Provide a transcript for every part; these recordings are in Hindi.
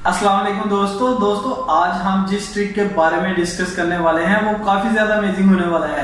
अस्सलाम वालेकुम दोस्तों आज हम जिस ट्रिक के बारे में डिस्कस करने वाले हैं वो काफ़ी ज़्यादा अमेजिंग होने वाला है,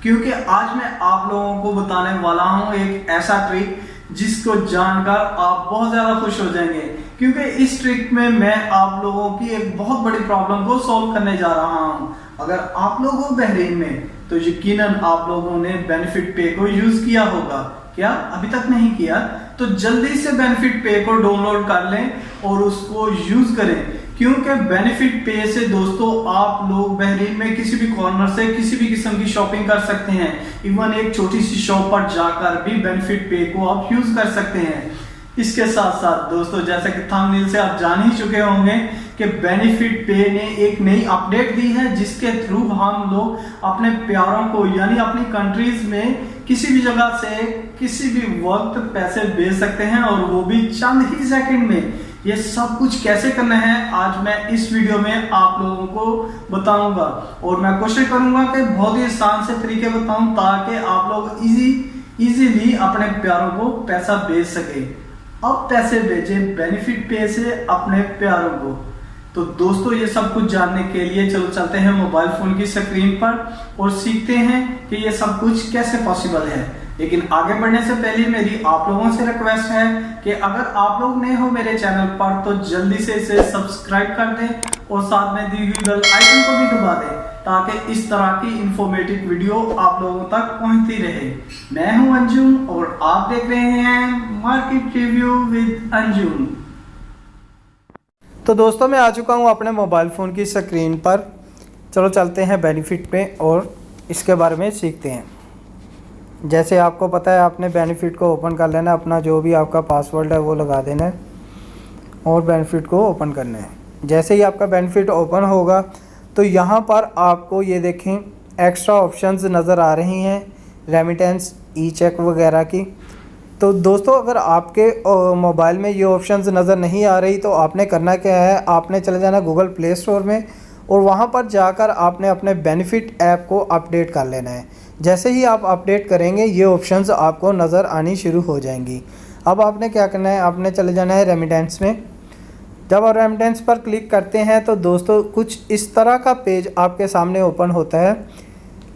क्योंकि आज मैं आप लोगों को बताने वाला हूं एक ऐसा ट्रिक जिसको जानकर आप बहुत ज़्यादा खुश हो जाएंगे। क्योंकि इस ट्रिक में मैं आप लोगों की एक बहुत बड़ी प्रॉब्लम को सॉल्व करने जा रहा हूं। अगर आप लोग हो बहरीन में तो यकीनन आप लोगों ने बेनिफिट पे को यूज़ किया होगा। क्या अभी तक नहीं किया तो जल्दी से बेनिफिट पे को डाउनलोड कर लें और उसको यूज करें, क्योंकि बेनिफिट पे से दोस्तों आप लोग बहरीन में किसी भी कॉर्नर से किसी भी किस्म की शॉपिंग कर सकते हैं। इवन एक छोटी सी शॉप पर जाकर भी बेनिफिट पे को आप यूज कर सकते हैं। इसके साथ साथ दोस्तों, जैसे कि थंबनेल से आप जान ही चुके होंगे कि बेनिफिट पे ने एक नई अपडेट दी है, जिसके थ्रू हम लोग अपने प्यारों को यानी अपनी कंट्रीज में किसी भी जगह से किसी भी वक्त पैसे भेज सकते हैं, और वो भी चंद ही सेकंड में। ये सब कुछ कैसे करना है आज मैं इस वीडियो में आप लोगों को बताऊंगा, और मैं कोशिश करूंगा कि बहुत ही आसान से तरीके बताऊं ताकि आप लोग इजीली अपने प्यारों को पैसा भेज सके। अब पैसे भेजें बेनिफिट पे से अपने प्यारों को। तो दोस्तों, ये सब कुछ जानने के लिए चलो चलते हैं मोबाइल फोन की स्क्रीन पर और सीखते हैं कि ये सब कुछ कैसे पॉसिबल है। लेकिन आगे बढ़ने से पहले मेरी आप लोगों से रिक्वेस्ट है कि अगर आप लोग नए हो मेरे चैनल पर तो जल्दी से इसे सब्सक्राइब कर दें और साथ में दी हुई बेल आइकन को भी दबा दें, ताकि इस तरह की इंफॉर्मेटिव वीडियो आप लोगों तक पहुंचती रहे। मैं हूं अंजुम और आप देख रहे हैं मार्केट रिव्यू विद अंजुम। तो दोस्तों, मैं आ चुका हूं अपने मोबाइल फ़ोन की स्क्रीन पर। चलो चलते हैं बेनिफिट पे और इसके बारे में सीखते हैं। जैसे आपको पता है, आपने बेनिफिट को ओपन कर लेना, अपना जो भी आपका पासवर्ड है वो लगा देना है और बेनिफिट को ओपन करना है। जैसे ही आपका बेनिफिट ओपन होगा तो यहाँ पर आपको ये देखें एक्स्ट्रा ऑप्शंस नज़र आ रही हैं, रेमिटेंस, ई चेक वगैरह की। तो दोस्तों, अगर आपके मोबाइल में ये ऑप्शंस नज़र नहीं आ रही तो आपने करना क्या है, आपने चले जाना गूगल प्ले स्टोर में और वहाँ पर जाकर आपने अपने बेनिफिट ऐप को अपडेट कर लेना है। जैसे ही आप अपडेट करेंगे ये ऑप्शंस आपको नज़र आनी शुरू हो जाएंगी। अब आपने क्या करना है, आपने चले जाना है रेमिटेंस में। जब आप रेमिटेंस पर क्लिक करते हैं तो दोस्तों कुछ इस तरह का पेज आपके सामने ओपन होता है।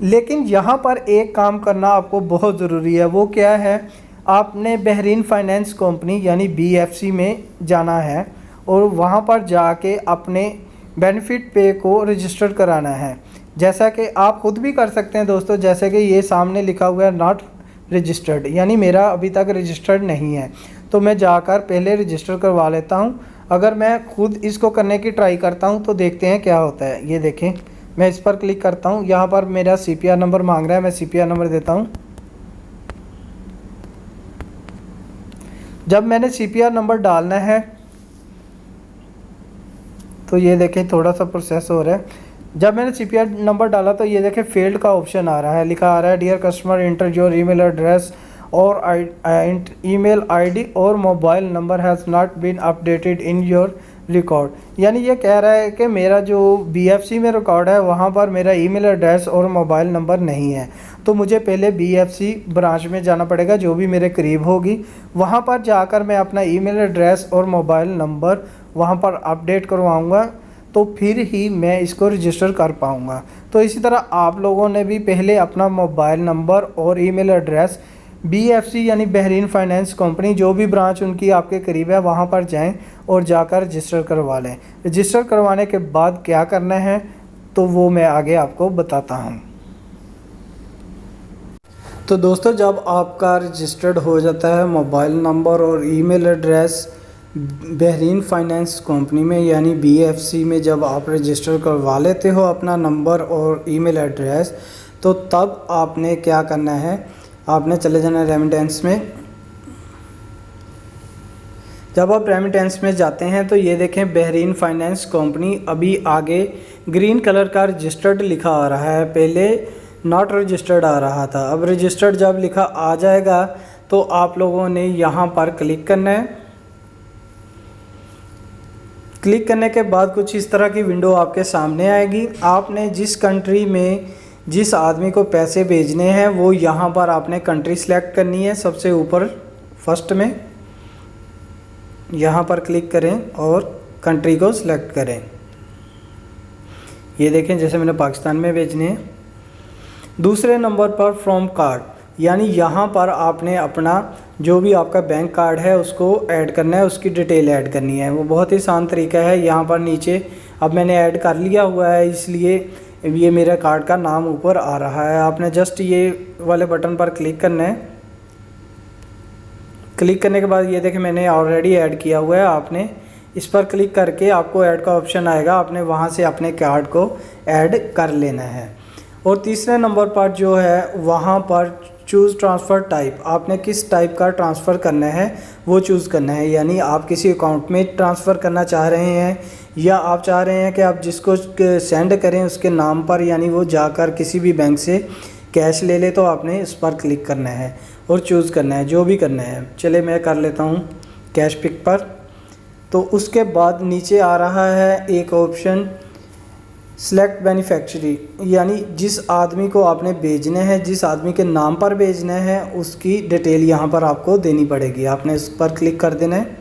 लेकिन यहाँ पर एक काम करना आपको बहुत ज़रूरी है। वो क्या है, आपने बहरीन फाइनेंस कंपनी यानी BFC में जाना है और वहाँ पर जाके अपने बेनिफिट पे को रजिस्टर कराना है। जैसा कि आप खुद भी कर सकते हैं दोस्तों, जैसे कि ये सामने लिखा हुआ है नॉट रजिस्टर्ड, यानी मेरा अभी तक रजिस्टर्ड नहीं है। तो मैं जाकर पहले रजिस्टर करवा लेता हूँ। अगर मैं खुद इसको करने की ट्राई करता हूँ तो देखते हैं क्या होता है। ये देखें, मैं इस पर क्लिक करता हूँ। यहाँ पर मेरा CPR नंबर मांग रहा है, मैं CPR नंबर देता हूँ। जब मैंने CPR नंबर डालना है तो ये देखें थोड़ा सा प्रोसेस हो रहा है। जब मैंने CPR नंबर डाला तो ये देखें फेल्ड का ऑप्शन आ रहा है, लिखा आ रहा है dear customer enter your email address और ईमेल ID और mobile number has not been updated in your record. यानी ये कह रहा है कि मेरा जो BFC में रिकॉर्ड है वहाँ पर मेरा ईमेल एड्रेस और मोबाइल नंबर नहीं है। तो मुझे पहले BFC ब्रांच में जाना पड़ेगा जो भी मेरे करीब होगी। वहाँ पर जाकर मैं अपना ईमेल एड्रेस और मोबाइल नंबर वहाँ पर अपडेट करवाऊँगा, तो फिर ही मैं इसको रजिस्टर कर पाऊँगा। तो इसी तरह आप लोगों ने भी पहले अपना मोबाइल नंबर और ईमेल एड्रेस BFC यानी बहरीन फाइनेंस कंपनी जो भी ब्रांच उनकी आपके करीब है वहाँ पर जाएं और जाकर रजिस्टर करवा लें। रजिस्टर करवाने के बाद क्या करना है तो वो मैं आगे आपको बताता हूँ। तो दोस्तों, जब आपका रजिस्टर्ड हो जाता है मोबाइल नंबर और email address Bahrain finance company में यानी BFC में, जब आप रजिस्टर करवा लेते हो अपना नंबर और ईमेल एड्रेस, तो तब आपने क्या करना है, आपने चले जाना रेमिटेंस में। जब आप रेमिटेंस में जाते हैं तो ये देखें बहरीन फाइनेंस कंपनी अभी आगे ग्रीन कलर का रजिस्टर्ड लिखा आ रहा है, पहले नॉट रजिस्टर्ड आ रहा था। अब रजिस्टर्ड जब लिखा आ जाएगा तो आप लोगों ने यहाँ पर क्लिक करना है। क्लिक करने के बाद कुछ इस तरह की विंडो आपके सामने आएगी। आपने जिस कंट्री में जिस आदमी को पैसे भेजने हैं वो यहाँ पर आपने कंट्री सेलेक्ट करनी है। सबसे ऊपर फर्स्ट में यहाँ पर क्लिक करें और कंट्री को सिलेक्ट करें। ये देखें जैसे मैंने पाकिस्तान में भेजने हैं। दूसरे नंबर पर फ्रॉम कार्ड, यानी यहाँ पर आपने अपना जो भी आपका बैंक कार्ड है उसको ऐड करना है, उसकी डिटेल ऐड करनी है। वो बहुत ही आसान तरीका है। यहाँ पर नीचे अब मैंने ऐड कर लिया हुआ है, इसलिए ये मेरे कार्ड का नाम ऊपर आ रहा है। आपने जस्ट ये वाले बटन पर क्लिक करना है। क्लिक करने के बाद ये देखें मैंने ऑलरेडी ऐड किया हुआ है। आपने इस पर क्लिक करके आपको ऐड का ऑप्शन आएगा, आपने वहाँ से अपने कार्ड को ऐड कर लेना है। और तीसरे नंबर पर जो है वहाँ पर चूज़ ट्रांसफ़र टाइप, आपने किस टाइप का ट्रांसफ़र करना है वो चूज़ करना है। यानी आप किसी अकाउंट में ट्रांसफ़र करना चाह रहे हैं या आप चाह रहे हैं कि आप जिसको सेंड करें उसके नाम पर, यानी वो जाकर किसी भी बैंक से कैश ले ले, तो आपने इस पर क्लिक करना है और चूज़ करना है जो भी करना है। चले मैं कर लेता हूँ कैश पिक पर। तो उसके बाद नीचे आ रहा है एक ऑप्शन सिलेक्ट बेनिफिशियरी, यानी जिस आदमी को आपने भेजने हैं, जिस आदमी के नाम पर भेजना है उसकी डिटेल यहाँ पर आपको देनी पड़ेगी। आपने इस पर क्लिक कर देना है।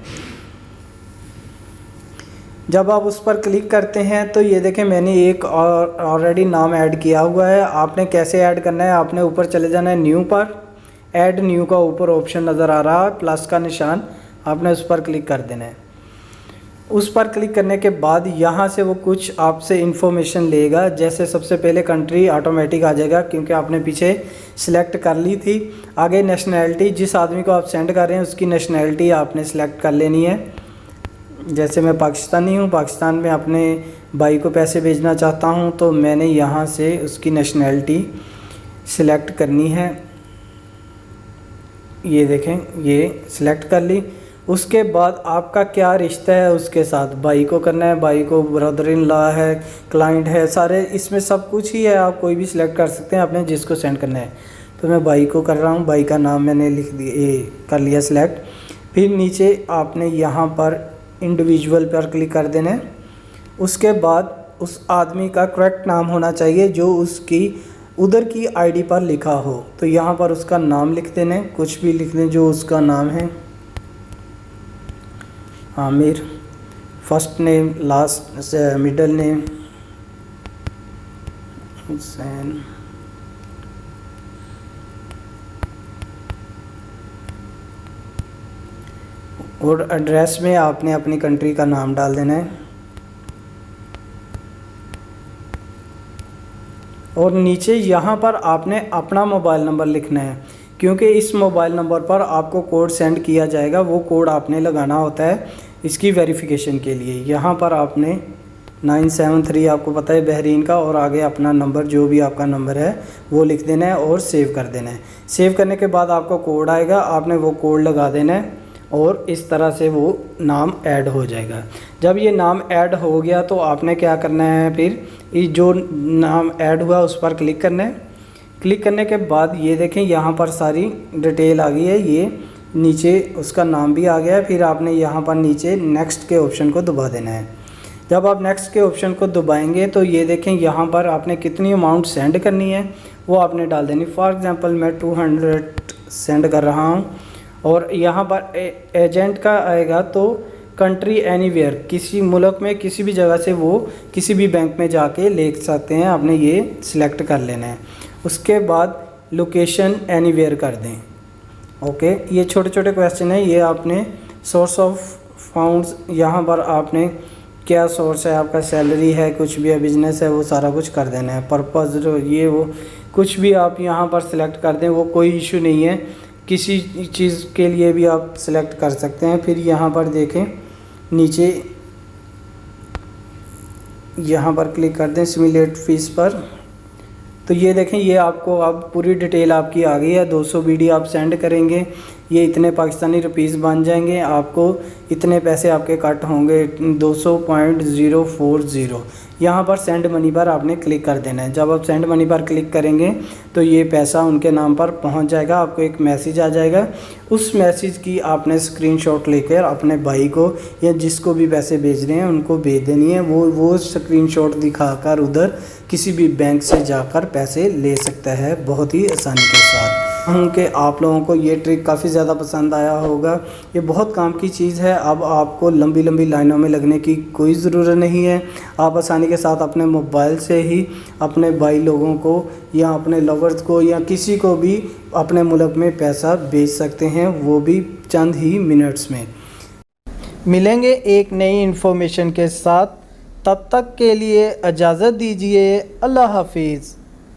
जब आप उस पर क्लिक करते हैं तो ये देखें मैंने एक ऑलरेडी नाम ऐड किया हुआ है। आपने कैसे ऐड करना है, आपने ऊपर चले जाना है न्यू पर। ऐड न्यू का ऊपर ऑप्शन नज़र आ रहा है प्लस का निशान, आपने उस पर क्लिक कर देना है। उस पर क्लिक करने के बाद यहाँ से वो कुछ आपसे इन्फॉर्मेशन लेगा। जैसे सबसे पहले कंट्री ऑटोमेटिक आ जाएगा क्योंकि आपने पीछे सिलेक्ट कर ली थी। आगे नेशनैलिटी, जिस आदमी को आप सेंड कर रहे हैं उसकी नेशनैलिटी आपने सिलेक्ट कर लेनी है। जैसे मैं पाकिस्तानी हूँ, पाकिस्तान में अपने भाई को पैसे भेजना चाहता हूँ, तो मैंने यहाँ से उसकी नेशनैलिटी सिलेक्ट करनी है। ये देखें ये सिलेक्ट कर ली। उसके बाद आपका क्या रिश्ता है उसके साथ, भाई को करना है, भाई को ब्रदर इन लॉ है, क्लाइंट है, सारे इसमें सब कुछ ही है। आप कोई भी सिलेक्ट कर सकते हैं आपने जिसको सेंड करना है। तो मैं भाई को कर रहा हूँ, भाई का नाम मैंने लिख दिया, कर लिया सिलेक्ट। फिर नीचे आपने यहाँ पर इंडिविजुअल पर क्लिक कर देना है। उसके बाद उस आदमी का करेक्ट नाम होना चाहिए जो उसकी उधर की आईडी पर लिखा हो। तो यहाँ पर उसका नाम लिख देना है, कुछ भी लिख दें जो उसका नाम है। Aamir, first name, last middle name Hussain. और एड्रेस में आपने अपनी कंट्री का नाम डाल देना है। और नीचे यहाँ पर आपने अपना मोबाइल नंबर लिखना है क्योंकि इस मोबाइल नंबर पर आपको कोड सेंड किया जाएगा। वो कोड आपने लगाना होता है इसकी वेरिफिकेशन के लिए। यहाँ पर आपने 973 आपको पता है बहरीन का, और आगे अपना नंबर जो भी आपका नंबर है वो लिख देना है और सेव कर देना है। सेव करने के बाद आपको कोड आएगा, आपने वो कोड लगा देना है और इस तरह से वो नाम ऐड हो जाएगा। जब ये नाम ऐड हो गया तो आपने क्या करना है, फिर ये जो नाम ऐड हुआ उस पर क्लिक करना है। क्लिक करने के बाद ये देखें यहाँ पर सारी डिटेल आ गई है, ये नीचे उसका नाम भी आ गया है। फिर आपने यहाँ पर नीचे नेक्स्ट के ऑप्शन को दबा देना है। जब आप नेक्स्ट के ऑप्शन को दबाएंगे तो ये देखें यहाँ पर आपने कितनी अमाउंट सेंड करनी है वो आपने डाल देनी। फॉर एग्ज़ाम्पल मैं 200 सेंड कर रहा हूँ। और यहाँ पर एजेंट का आएगा तो कंट्री एनीवेयर, किसी मुल्क में किसी भी जगह से वो किसी भी बैंक में जाके ले सकते हैं, आपने ये सिलेक्ट कर लेना है। उसके बाद लोकेशन एनीवेयर कर दें। ओके, ये छोटे छोटे क्वेश्चन है, ये आपने सोर्स ऑफ फंड्स, यहाँ पर आपने क्या सोर्स है, आपका सैलरी है, कुछ भी है, बिजनेस है, वो सारा कुछ कर देना है। पर्पज़ ये वो कुछ भी आप यहाँ पर सिलेक्ट कर दें, वो कोई इशू नहीं है। किसी चीज़ के लिए भी आप सिलेक्ट कर सकते हैं। फिर यहाँ पर देखें नीचे यहाँ पर क्लिक कर दें सिमुलेट फीस पर। तो ये देखें ये आपको अब पूरी डिटेल आपकी आ गई है। 200 BD आप सेंड करेंगे, ये इतने पाकिस्तानी रुपीस बन जाएंगे, आपको इतने पैसे आपके कट होंगे 200.040। यहाँ पर सेंड मनी पर आपने क्लिक कर देना है। जब आप सेंड मनी पर क्लिक करेंगे तो ये पैसा उनके नाम पर पहुँच जाएगा, आपको एक मैसेज आ जाएगा। उस मैसेज की आपने स्क्रीनशॉट लेकर अपने भाई को या जिसको भी पैसे भेज रहे हैं उनको भेज देनी है। वो स्क्रीनशॉट दिखाकर उधर किसी भी बैंक से जाकर पैसे ले सकता है बहुत ही आसानी के साथ। हूँ कि आप लोगों को ये ट्रिक काफ़ी ज़्यादा पसंद आया होगा। ये बहुत काम की चीज़ है। अब आपको लंबी लंबी लाइनों में लगने की कोई ज़रूरत नहीं है। आप आसानी के साथ अपने मोबाइल से ही अपने भाई लोगों को या अपने लवर्स को या किसी को भी अपने मुल्क में पैसा भेज सकते हैं, वो भी चंद ही मिनट्स में। मिलेंगे एक नई इन्फॉर्मेशन के साथ, तब तक के लिए इजाज़त दीजिए। अल्लाह हाफिज़।